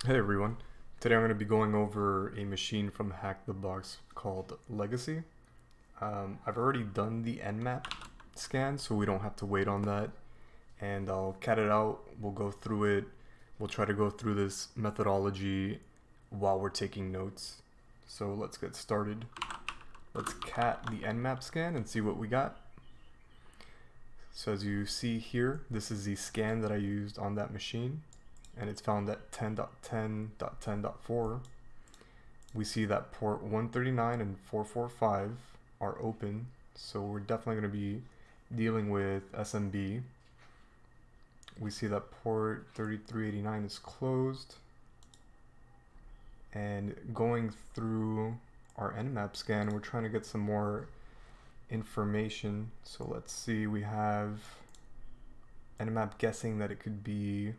Hey everyone, today I'm going to be going over a machine from HackTheBox called Legacy. I've already done the Nmap scan, so we don't have to wait on that, and I'll cat it out, we'll go through it, we'll try to go through this methodology while we're taking notes. So let's get started. Let's cat the Nmap scan and see what we got. So as you see here, this is the scan that I used on that machine, and it's found at 10.10.10.4. We see that port 139 and 445 are open, so we're definitely going to be dealing with SMB. We see that port 3389 is closed, and going through our Nmap scan, we're trying to get some more information. So let's see, we have Nmap guessing that it could be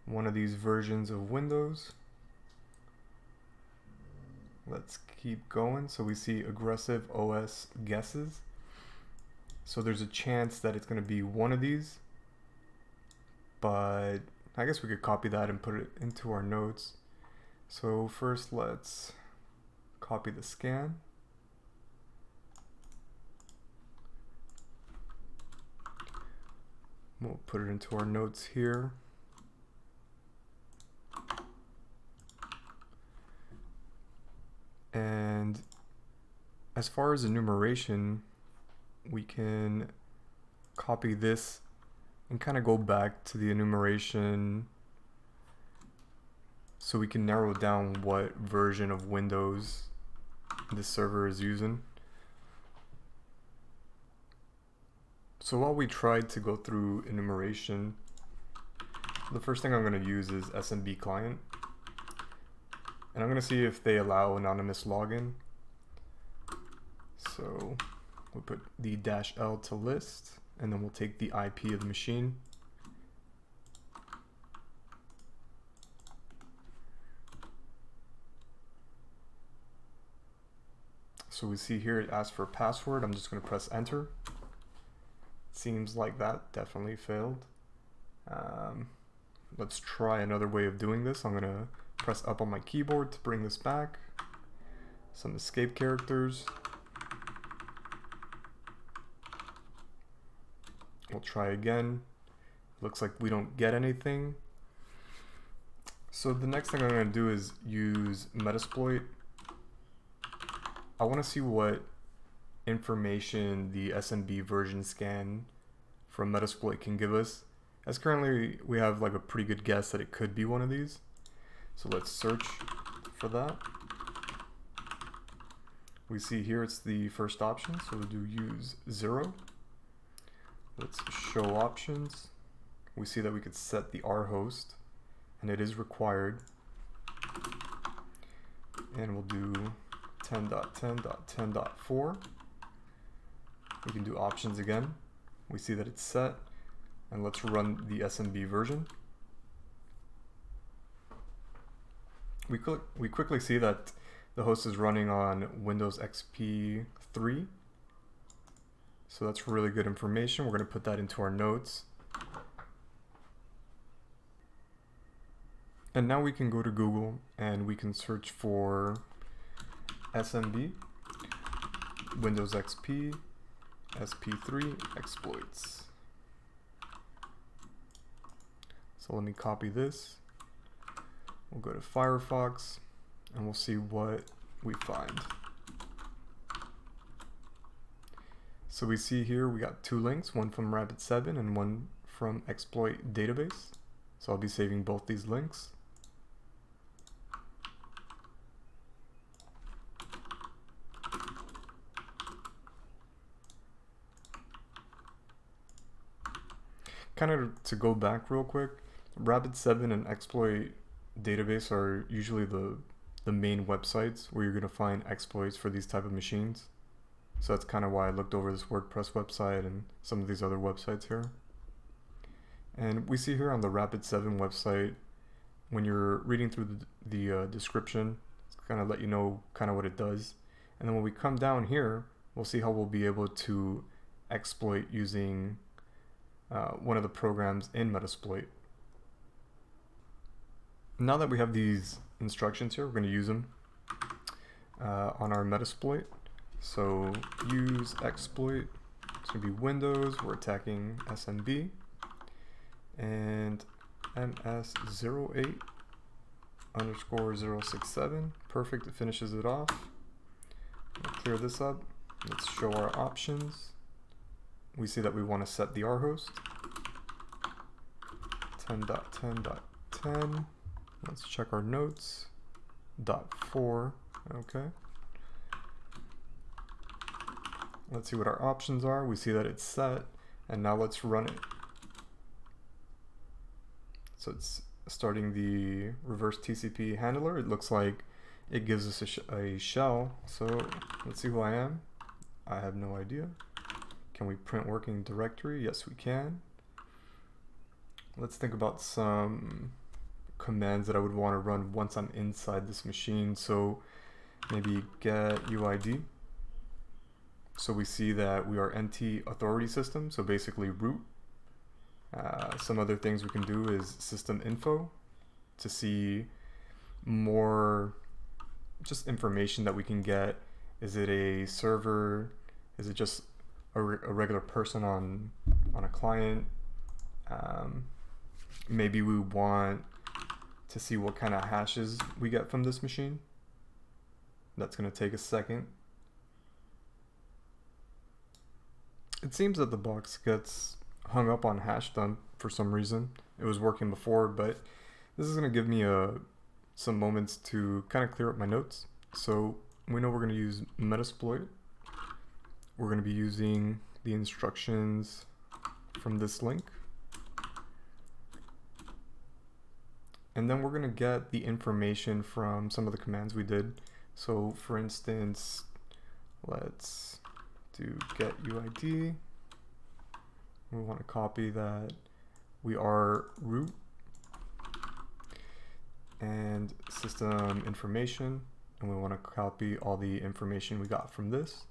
one of these versions of Windows. Let's keep going. So we see aggressive OS guesses. So there's a chance that it's going to be one of these, but I guess we could copy that and put it into our notes. So first let's copy the scan. We'll put it into our notes here. And as far as enumeration, we can copy this and kind of go back to the enumeration so we can narrow down what version of Windows this server is using. So while we tried to go through enumeration, the first thing I'm going to use is SMB client. And I'm going to see if they allow anonymous login. So we'll put the -L to list, and then we'll take the IP of the machine. So we see here it asks for a password. I'm just going to press enter. Seems like that definitely failed. Let's try another way of doing this. I'm going to press up on my keyboard to bring this back. Some escape characters. We'll try again. Looks like we don't get anything. So the next thing I'm going to do is use Metasploit. I want to see what information the SMB version scan from Metasploit can give us, as currently we have like a pretty good guess that it could be one of these. So let's search for that. We see here it's the first option, so we'll do use 0. Let's show options. We see that we could set the R host, and it is required. And we'll do 10.10.10.4. We can do options again. We see that it's set, and let's run the SMB version. We quickly see that the host is running on Windows XP 3. So that's really good information. We're going to put that into our notes. And now we can go to Google and we can search for SMB, Windows XP, SP3 exploits. So let me copy this. We'll go to Firefox and we'll see what we find. So we see here we got 2 links, one from Rapid7 and one from Exploit Database. So I'll be saving both these links. Kind of to go back real quick, Rapid7 and Exploit Database are usually the main websites where you're going to find exploits for these type of machines. So that's kind of why I looked over this WordPress website and some of these other websites here. And we see here on the Rapid7 website, when you're reading through the description, it's kind of let you know kind of what it does. And then when we come down here, we'll see how we'll be able to exploit using one of the programs in Metasploit. Now that we have these instructions here, we're going to use them on our Metasploit. So use exploit, it's going to be Windows, we're attacking SMB, and MS08_067, perfect, it finishes it off. We'll clear this up, let's show our options. We see that we want to set the R host, 10.10.10, let's check our notes, .4, okay. Let's see what our options are. We see that it's set, and now let's run it. So it's starting the reverse TCP handler. It looks like it gives us a shell. So let's see who I am. I have no idea. Can we print working directory? Yes, we can. Let's think about some commands that I would want to run once I'm inside this machine. So maybe get UID. So we see that we are NT authority system, so basically root. Some other things we can do is system info to see more just information that we can get. Is it a server? Is it just a regular person on a client? Maybe we want to see what kind of hashes we get from this machine. That's going to take a second. It seems that the box gets hung up on hash dump for some reason. It was working before, but this is going to give me some moments to kind of clear up my notes. So we know we're going to use Metasploit. We're going to be using the instructions from this link. And then we're going to get the information from some of the commands we did. So for instance, let's do get UID. We want to copy that we are root and system information, and we want to copy all the information we got from this.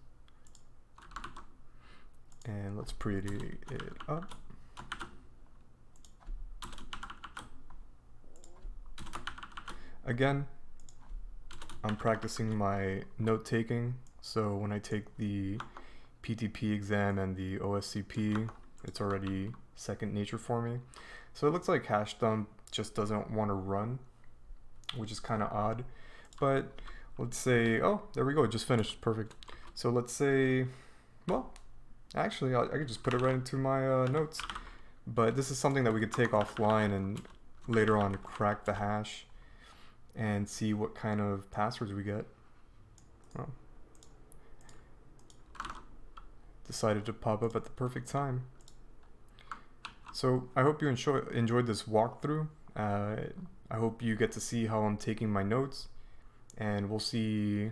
And let's pretty it up. Again, I'm practicing my note taking, so when I take the PTP exam and the OSCP, it's already second nature for me. So it looks like hash dump just doesn't want to run, which is kind of odd. But let's say, oh, there we go, it just finished, perfect. So let's say, well, actually I could just put it right into my notes. But this is something that we could take offline and later on crack the hash and see what kind of passwords we get. Well, decided to pop up at the perfect time. So I hope you enjoyed this walkthrough. I hope you get to see how I'm taking my notes, and we'll see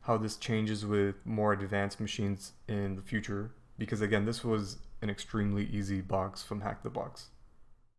how this changes with more advanced machines in the future, because again, this was an extremely easy box from HackTheBox.